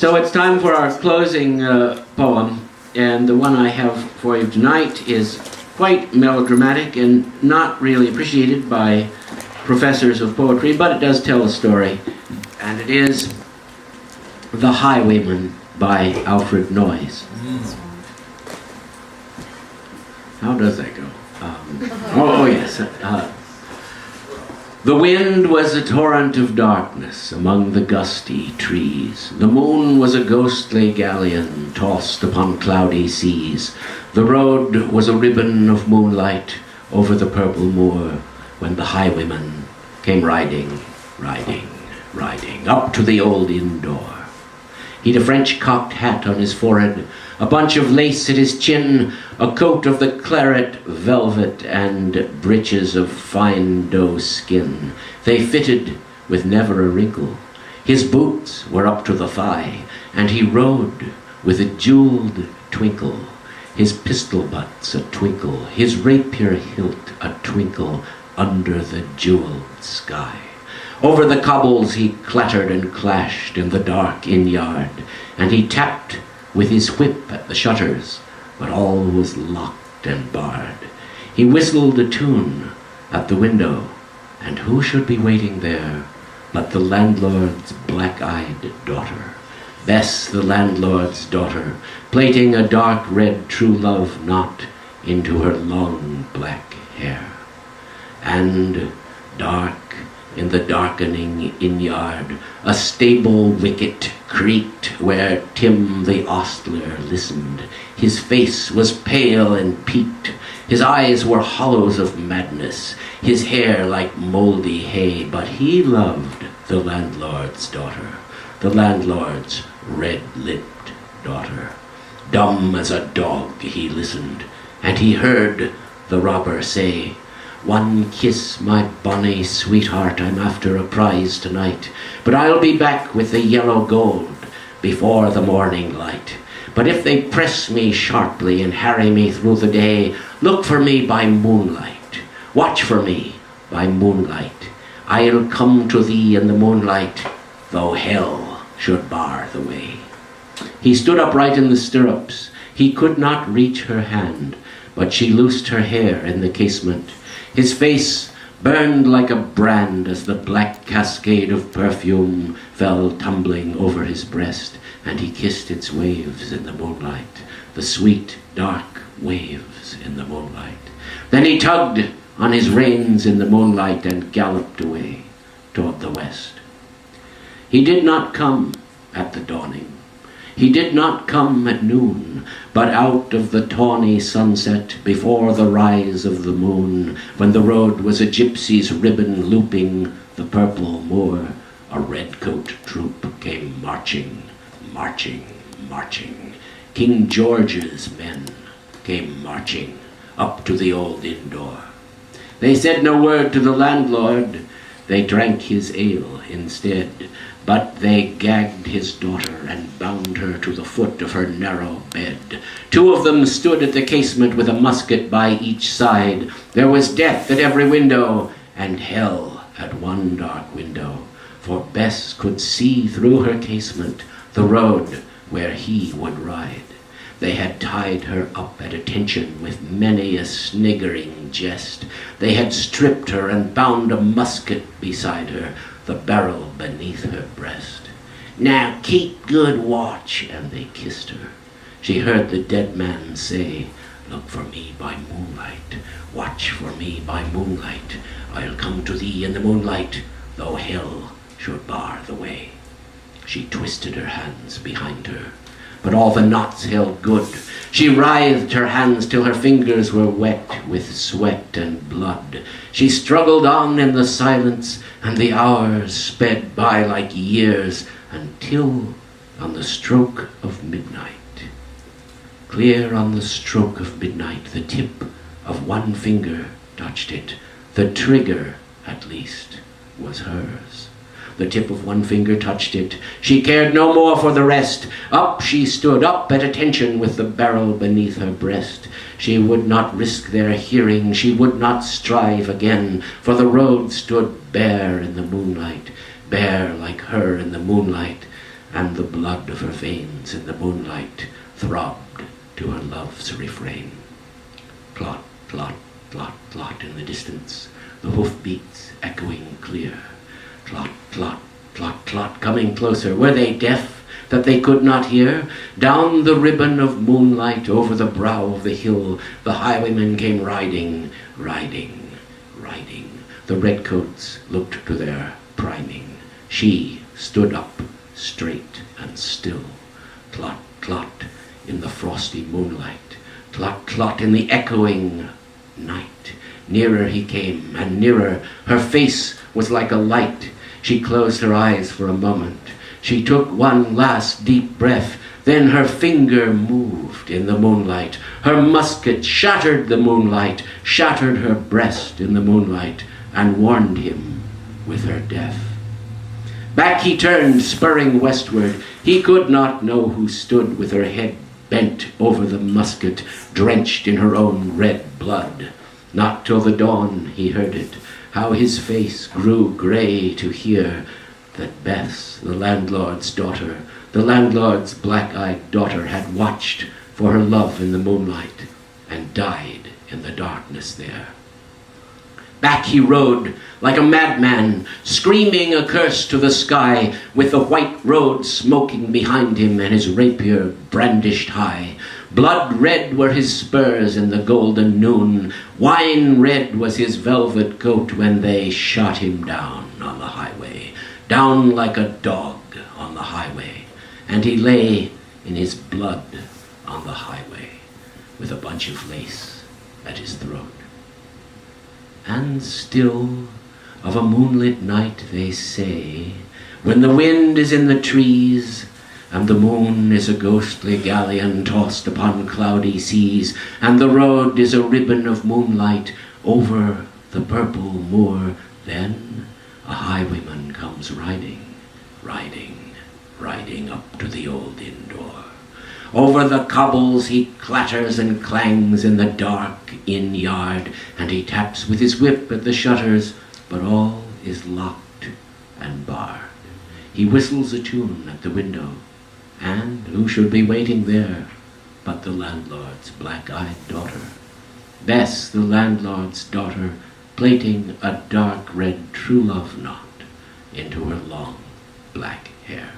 So it's time for our closing poem, and the one I have for you tonight is quite melodramatic and not really appreciated by professors of poetry, but it does tell a story, and it is The Highwayman by Alfred Noyes. How does that go? Yes. The wind was a torrent of darkness among the gusty trees. The moon was a ghostly galleon tossed upon cloudy seas. The road was a ribbon of moonlight over the purple moor when the highwayman came riding, riding, riding up to the old inn door. He'd a French cocked hat on his forehead, a bunch of lace at his chin, a coat of the claret velvet, and breeches of fine doe skin. They fitted with never a wrinkle. His boots were up to the thigh, and he rode with a jeweled twinkle. His pistol butts a twinkle, his rapier hilt a twinkle under the jeweled sky. Over the cobbles he clattered and clashed in the dark inn yard, and he tapped with his whip at the shutters, but all was locked and barred. He whistled a tune at the window, and who should be waiting there but the landlord's black-eyed daughter, Bess, the landlord's daughter, plaiting a dark red true love knot into her long black hair. And dark in the darkening inn-yard, a stable wicket creaked where Tim the ostler listened. His face was pale and peaked, his eyes were hollows of madness, his hair like mouldy hay, but he loved the landlord's daughter, the landlord's red-lipped daughter. Dumb as a dog he listened, and he heard the robber say, "One kiss, my bonny sweetheart, I'm after a prize tonight, but I'll be back with the yellow gold before the morning light. But if they press me sharply and harry me through the day, look for me by moonlight, watch for me by moonlight. I'll come to thee in the moonlight, though hell should bar the way." He stood upright in the stirrups. He could not reach her hand, but she loosed her hair in the casement. His face burned like a brand as the black cascade of perfume fell tumbling over his breast, and he kissed its waves in the moonlight, the sweet, dark waves in the moonlight. Then he tugged on his reins in the moonlight and galloped away toward the west. He did not come at the dawning. He did not come at noon, but out of the tawny sunset before the rise of the moon, when the road was a gypsy's ribbon looping the purple moor, a redcoat troop came marching, marching, marching. King George's men came marching up to the old inn door. They said no word to the landlord, they drank his ale instead, but they gagged his daughter and bound her to the foot of her narrow bed. Two of them stood at the casement with a musket by each side. There was death at every window and hell at one dark window, for Bess could see through her casement the road where he would ride. They had tied her up at attention with many a sniggering jest. They had stripped her and bound a musket beside her, the barrel beneath her breast. "Now keep good watch," and they kissed her. She heard the dead man say, "Look for me by moonlight, watch for me by moonlight. I'll come to thee in the moonlight, though hell should bar the way." She twisted her hands behind her, but all the knots held good. She writhed her hands till her fingers were wet with sweat and blood. She struggled on in the silence, and the hours sped by like years, until on the stroke of midnight, clear on the stroke of midnight, the tip of one finger touched it. The trigger, at least, was hers. The tip of one finger touched it. She cared no more for the rest. Up she stood, up at attention with the barrel beneath her breast. She would not risk their hearing, she would not strive again, for the road stood bare in the moonlight, bare like her in the moonlight, and the blood of her veins in the moonlight throbbed to her love's refrain. Clot, clot, clot, clot in the distance, the hoofbeats echoing clear. Clot, clot, clot, clot, coming closer. Were they deaf that they could not hear? Down the ribbon of moonlight over the brow of the hill, the highwayman came riding, riding, riding. The redcoats looked to their priming. She stood up, straight and still. Clot, clot in the frosty moonlight. Clot, clot in the echoing night. Nearer he came, and nearer. Her face was like a light. She closed her eyes for a moment. She took one last deep breath. Then her finger moved in the moonlight. Her musket shattered the moonlight, shattered her breast in the moonlight, and warned him with her death. Back he turned, spurring westward. He could not know who stood with her head bent over the musket, drenched in her own red blood. Not till the dawn he heard it, how his face grew grey to hear that Bess, the landlord's daughter, the landlord's black-eyed daughter, had watched for her love in the moonlight and died in the darkness there. Back he rode like a madman, screaming a curse to the sky, with the white road smoking behind him and his rapier brandished high. Blood red were his spurs in the golden noon. Wine red was his velvet coat when they shot him down on the highway, down like a dog on the highway. And he lay in his blood on the highway, with a bunch of lace at his throat. And still of a moonlit night they say, when the wind is in the trees, and the moon is a ghostly galleon tossed upon cloudy seas, and the road is a ribbon of moonlight over the purple moor, then a highwayman comes riding, riding, riding up to the old inn door. Over the cobbles he clatters and clangs in the dark inn yard, and he taps with his whip at the shutters, but all is locked and barred. He whistles a tune at the window, and who should be waiting there but the landlord's black-eyed daughter, Bess, the landlord's daughter, plaiting a dark red true love knot into her long black hair.